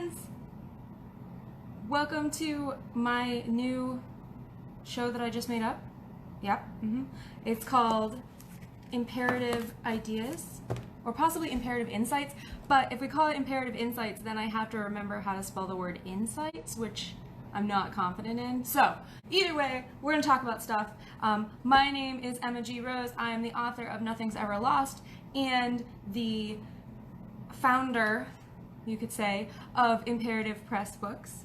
friends! Welcome to my new show that I just made up. Yep. It's called Imperative Ideas, or possibly Imperative Insights, but if we call it Imperative Insights, then I have to remember how to spell the word insights, which I'm not confident in. So either way, we're going to talk about stuff. My name is Emma G. Rose. I am the author of Nothing's Ever Lost and the founder, you could say, of Imperative Press Books.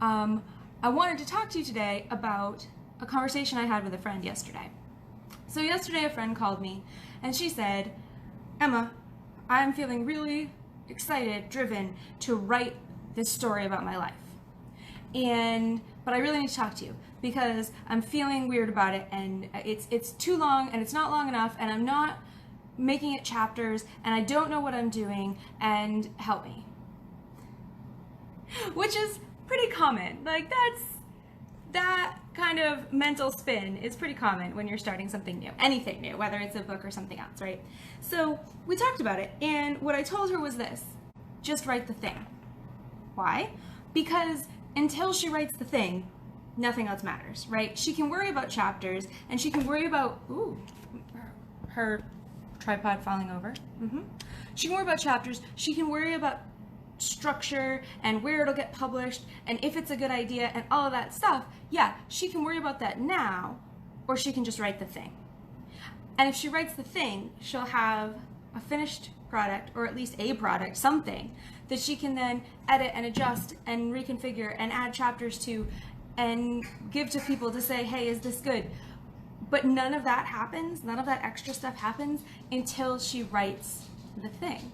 I wanted to talk to you today about a conversation I had with a friend yesterday. So yesterday a friend called me and she said, Emma, I'm feeling really excited, driven to write this story about my life. But I really need to talk to you because I'm feeling weird about it, and it's too long and it's not long enough, and I'm not making it chapters, and I don't know what I'm doing, and help me. Which is pretty common. Like that kind of mental spin is pretty common when you're starting something new, anything new, whether it's a book or something else, right? So we talked about it, and what I told her was this: just write the thing. Why? Because until she writes the thing, nothing else matters, right? She can worry about chapters, and she can worry about, her tripod falling over. She can worry about chapters, she can worry about structure and where it'll get published and if it's a good idea and all of that stuff. Yeah, she can worry about that now, or she can just write the thing. And if she writes the thing, she'll have a finished product, or at least a product, something that she can then edit and adjust and reconfigure and add chapters to and give to people to say, hey, is this good? But none of that happens, none of that extra stuff happens until she writes the thing.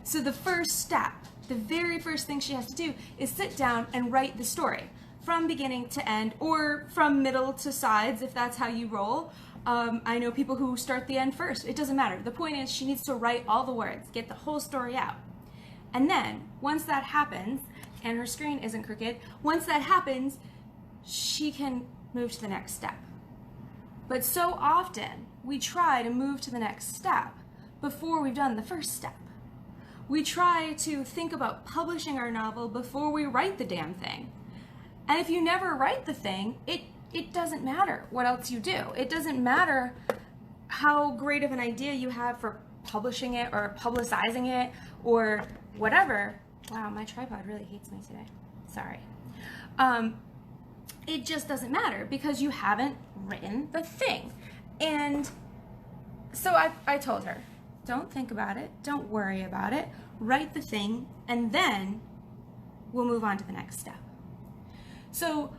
So the first step, the very first thing she has to do is sit down and write the story from beginning to end, or from middle to sides if that's how you roll. I know people who start the end first. It doesn't matter. The point is she needs to write all the words, get the whole story out. And then once that happens, and her screen isn't crooked, once that happens, she can move to the next step. But so often we try to move to the next step before we've done the first step. We try to think about publishing our novel before we write the damn thing. And if you never write the thing, it doesn't matter what else you do. It doesn't matter how great of an idea you have for publishing it or publicizing it or whatever. Wow, my tripod really hates me today. Sorry. It just doesn't matter because you haven't written the thing. And so I told her, don't think about it, don't worry about it, write the thing, and then we'll move on to the next step. So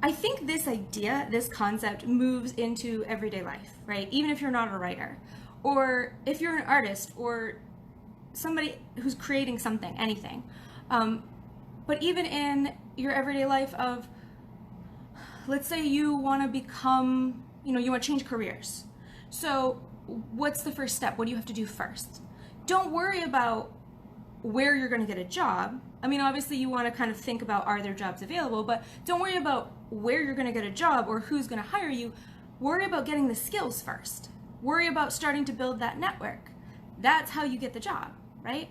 I think this idea, this concept moves into everyday life, right? Even if you're not a writer, or if you're an artist, or somebody who's creating something, anything. But even in your everyday life of, let's say you want to become, you want to change careers. So what's the first step? What do you have to do first? Don't worry about where you're going to get a job. I mean, obviously you want to kind of think about, are there jobs available, but don't worry about where you're going to get a job or who's going to hire you. Worry about getting the skills first. Worry about starting to build that network. That's how you get the job, right?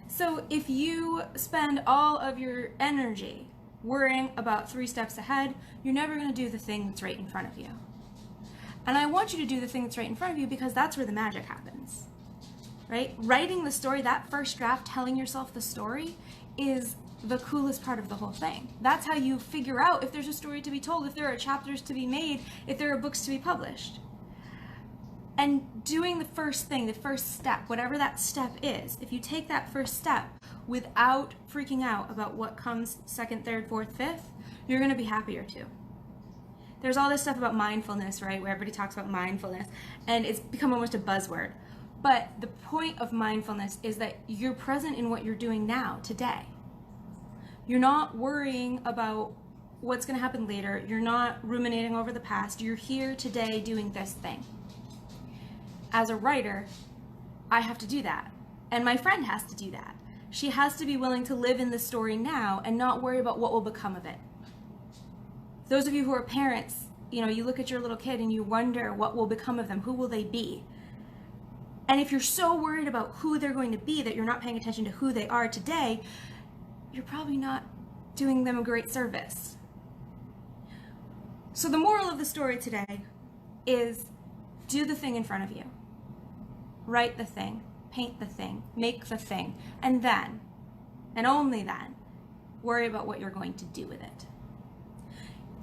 So if you spend all of your energy worrying about 3 steps ahead, you're never going to do the thing that's right in front of you. And I want you to do the thing that's right in front of you because that's where the magic happens, right? Writing the story, that first draft, telling yourself the story, is the coolest part of the whole thing. That's how you figure out if there's a story to be told, if there are chapters to be made, if there are books to be published. And doing the first thing, the first step, whatever that step is, if you take that first step without freaking out about what comes second, third, fourth, fifth, you're going to be happier too. There's all this stuff about mindfulness, right, where everybody talks about mindfulness, and it's become almost a buzzword. But the point of mindfulness is that you're present in what you're doing now, today. You're not worrying about what's going to happen later. You're not ruminating over the past. You're here today doing this thing. As a writer, I have to do that. And my friend has to do that. She has to be willing to live in the story now and not worry about what will become of it. Those of you who are parents, you look at your little kid and you wonder what will become of them. Who will they be? And if you're so worried about who they're going to be that you're not paying attention to who they are today, you're probably not doing them a great service. So the moral of the story today is do the thing in front of you. Write the thing, paint the thing, make the thing, and then, and only then, worry about what you're going to do with it.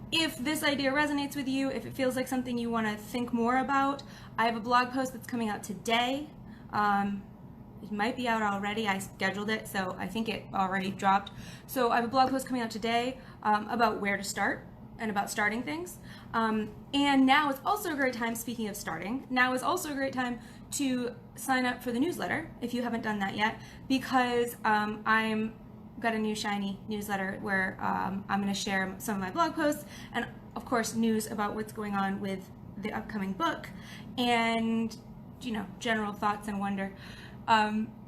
If this idea resonates with you, if it feels like something you want to think more about, I have a blog post that's coming out today. It might be out already. I scheduled it, so I think it already dropped. So I have a blog post coming out today about where to start and about starting things. And now is also a great time, speaking of starting, now is also a great time to sign up for the newsletter if you haven't done that yet, because I'm got a new shiny newsletter where I'm going to share some of my blog posts and of course news about what's going on with the upcoming book and, you know, general thoughts and wonder.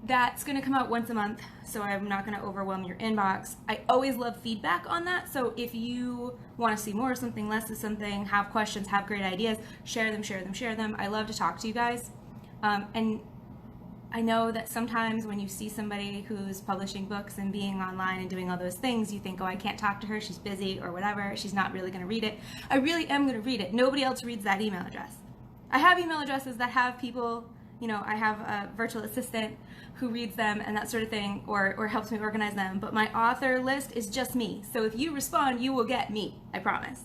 That's going to come out once a month, so I'm not going to overwhelm your inbox. I always love feedback on that, so if you want to see more of something, less of something, have questions, have great ideas, share them, share them, share them. I love to talk to you guys. And I know that sometimes when you see somebody who's publishing books and being online and doing all those things, you think, oh, I can't talk to her, she's busy or whatever, she's not really going to read it. I really am going to read it. Nobody else reads that email address. I have email addresses that have people, you know, I have a virtual assistant who reads them and that sort of thing, or helps me organize them, but my author list is just me. So if you respond, you will get me, I promise.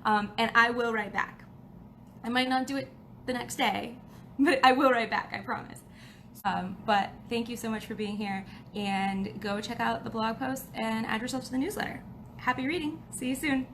And I will write back. I might not do it the next day, but I will write back, I promise. But thank you so much for being here, and go check out the blog post and add yourself to the newsletter. Happy reading. See you soon.